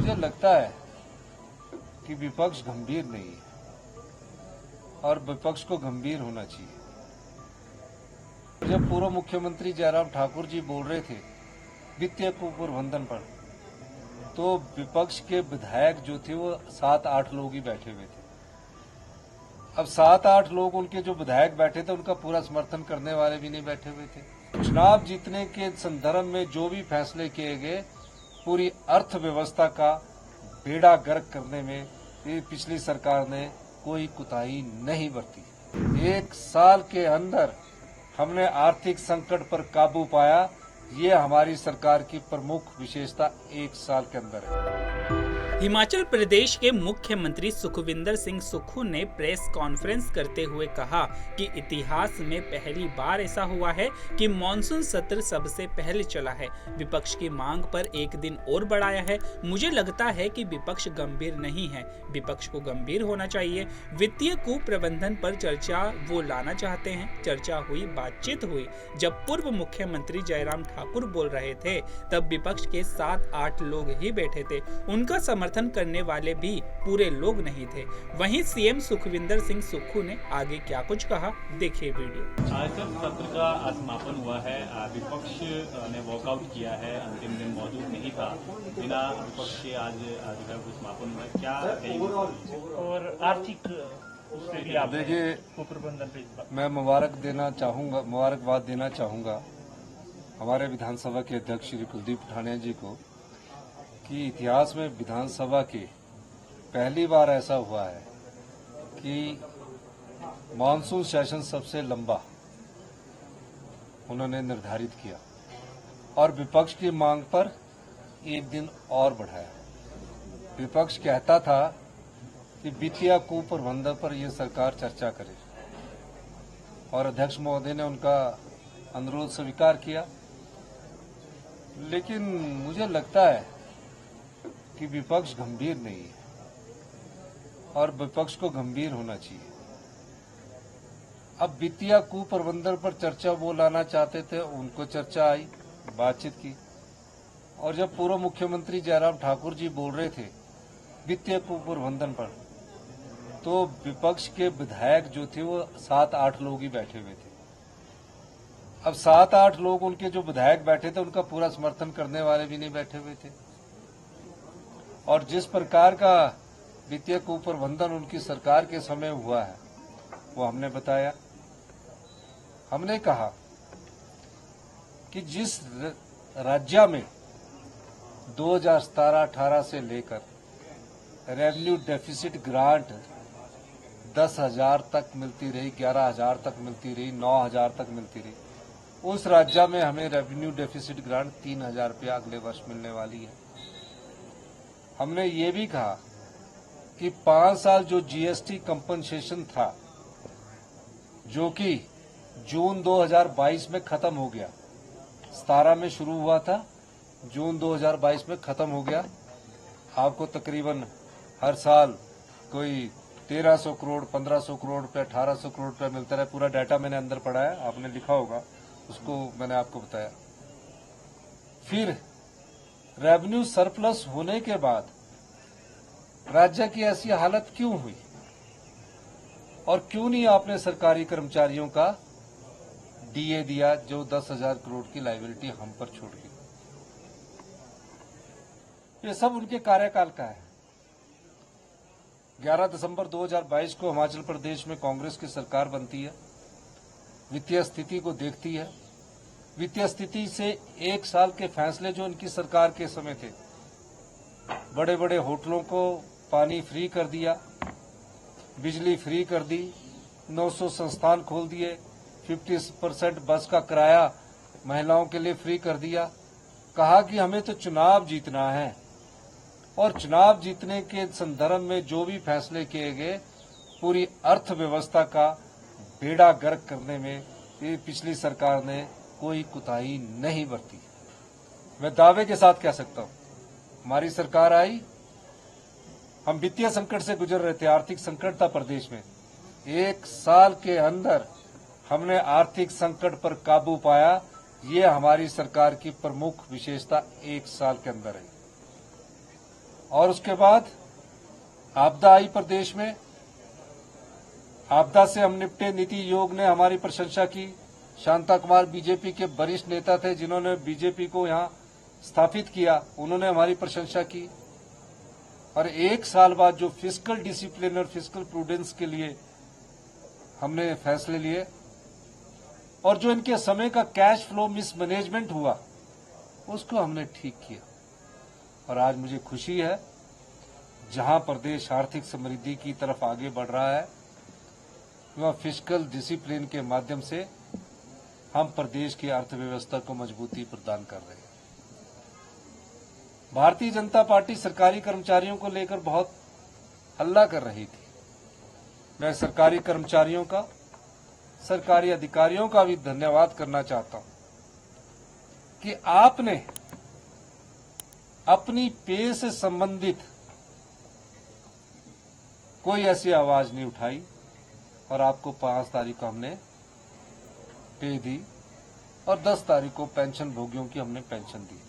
मुझे लगता है कि विपक्ष गंभीर नहीं है और विपक्ष को गंभीर होना चाहिए। जब पूर्व मुख्यमंत्री जयराम ठाकुर जी बोल रहे थे वित्तीय कुप्रबंधन पर, तो विपक्ष के विधायक जो थे वो 7-8 लोग ही बैठे हुए थे। अब 7-8 लोग उनके जो विधायक बैठे थे उनका पूरा समर्थन करने वाले भी नहीं बैठे हुए थे। चुनाव जीतने के संदर्भ में जो भी फैसले किए गए, पूरी अर्थव्यवस्था का बेड़ा गर्क करने में पिछली सरकार ने कोई कुताही नहीं बरती। 1 साल के अंदर हमने आर्थिक संकट पर काबू पाया, ये हमारी सरकार की प्रमुख विशेषता 1 साल के अंदर है। हिमाचल प्रदेश के मुख्यमंत्री सुखविंदर सिंह सुक्खू ने प्रेस कॉन्फ्रेंस करते हुए कहा कि इतिहास में पहली बार ऐसा हुआ है कि मॉनसून सत्र सबसे पहले चला है। विपक्ष की मांग पर एक दिन और बढ़ाया है। मुझे लगता है कि विपक्ष गंभीर नहीं है, विपक्ष को गंभीर होना चाहिए। वित्तीय कुप्रबंधन पर चर्चा वो लाना चाहते हैं। चर्चा हुई, बातचीत हुई। जब पूर्व मुख्यमंत्री जयराम ठाकुर बोल रहे थे तब विपक्ष के 7-8 लोग ही बैठे थे। उनका समर्थन करने वाले भी पूरे लोग नहीं थे। वहीं सीएम सुखविंदर सिंह सुक्खू ने आगे क्या कुछ कहा, देखिए वीडियो। आज जब सत्र का समापन हुआ है, विपक्ष ने वॉकआउट किया है, अंतिम दिन मौजूद नहीं था। बिना विपक्ष के आज समापन हुआ, क्या और आर्थिक देखिए, मैं मुबारकबाद देना चाहूंगा हमारे विधानसभा के अध्यक्ष श्री कुलदीप पठानिया जी को कि इतिहास में विधानसभा के पहली बार ऐसा हुआ है कि मॉनसून सेशन सबसे लंबा उन्होंने निर्धारित किया और विपक्ष की मांग पर एक दिन और बढ़ाया। विपक्ष कहता था कि वित्तीय कुप्रबंधन पर यह सरकार चर्चा करे और अध्यक्ष महोदय ने उनका अनुरोध स्वीकार किया, लेकिन मुझे लगता है कि विपक्ष गंभीर नहीं है और विपक्ष को गंभीर होना चाहिए। अब वित्तीय कुप्रबंधन पर चर्चा वो लाना चाहते थे, उनको चर्चा आई, बातचीत की। और जब पूर्व मुख्यमंत्री जयराम ठाकुर जी बोल रहे थे वित्तीय कुप्रबंधन पर, तो विपक्ष के विधायक जो थे वो 7-8 लोग ही बैठे हुए थे। अब 7-8 लोग उनके जो विधायक बैठे थे उनका पूरा समर्थन करने वाले भी नहीं बैठे हुए थे। और जिस प्रकार का वित्तीय कुप्रबंधन उनकी सरकार के समय हुआ है वो हमने बताया। हमने कहा कि जिस राज्य में 2017-18 से लेकर रेवेन्यू डेफिसिट ग्रांट 10,000 तक मिलती रही, 11,000 तक मिलती रही, 9,000 तक मिलती रही, उस राज्य में हमें रेवेन्यू डेफिसिट ग्रांट 3,000 रुपया अगले वर्ष मिलने वाली है। हमने ये भी कहा कि 5 साल जो जीएसटी कंपनसेशन था, जो कि जून 2022 में खत्म हो गया, 17 में शुरू हुआ था, जून 2022 में खत्म हो गया। आपको तकरीबन हर साल कोई 1300 करोड़, 1500 करोड़ रुपया, 1800 करोड़ रुपया मिलता रहा। पूरा डाटा मैंने अंदर पढ़ा है, आपने लिखा होगा, उसको मैंने आपको बताया। फिर रेवेन्यू सरप्लस होने के बाद राज्य की ऐसी हालत क्यों हुई और क्यों नहीं आपने सरकारी कर्मचारियों का डीए दिया, जो 10,000 करोड़ की लायबिलिटी हम पर छोड़ दी। ये सब उनके कार्यकाल का है। 11 दिसंबर 2022 को हिमाचल प्रदेश में कांग्रेस की सरकार बनती है, वित्तीय स्थिति को देखती है। वित्तीय स्थिति से 1 साल के फैसले जो इनकी सरकार के समय थे, बड़े बड़े होटलों को पानी फ्री कर दिया, बिजली फ्री कर दी, 900 संस्थान खोल दिए, 50% बस का किराया महिलाओं के लिए फ्री कर दिया। कहा कि हमें तो चुनाव जीतना है और चुनाव जीतने के संदर्भ में जो भी फैसले किए गए, पूरी अर्थव्यवस्था का बेड़ा गर्क करने में पिछली सरकार ने कोई कुताही नहीं बरती। मैं दावे के साथ कह सकता हूं, हमारी सरकार आई, हम वित्तीय संकट से गुजर रहे थे, आर्थिक संकट था प्रदेश में। 1 साल के अंदर हमने आर्थिक संकट पर काबू पाया, ये हमारी सरकार की प्रमुख विशेषता 1 साल के अंदर है। और उसके बाद आपदा आई प्रदेश में, आपदा से हम निपटे। नीति आयोग ने हमारी प्रशंसा की। शांता कुमार बीजेपी के वरिष्ठ नेता थे जिन्होंने बीजेपी को यहां स्थापित किया, उन्होंने हमारी प्रशंसा की। और एक साल बाद जो फिस्कल डिसिप्लिन और फिस्कल प्रूडेंस के लिए हमने फैसले लिए और जो इनके समय का कैश फ्लो मिसमैनेजमेंट हुआ उसको हमने ठीक किया। और आज मुझे खुशी है, जहां प्रदेश आर्थिक समृद्धि की तरफ आगे बढ़ रहा है, वह फिस्कल डिसिप्लिन के माध्यम से हम प्रदेश की अर्थव्यवस्था को मजबूती प्रदान कर रहे हैं। भारतीय जनता पार्टी सरकारी कर्मचारियों को लेकर बहुत हल्ला कर रही थी। मैं सरकारी कर्मचारियों का, सरकारी अधिकारियों का भी धन्यवाद करना चाहता हूं कि आपने अपनी पे से संबंधित कोई ऐसी आवाज नहीं उठाई और आपको 5 तारीख को हमने पे दी और 10 तारीख को पेंशन भोगियों की हमने पेंशन दी।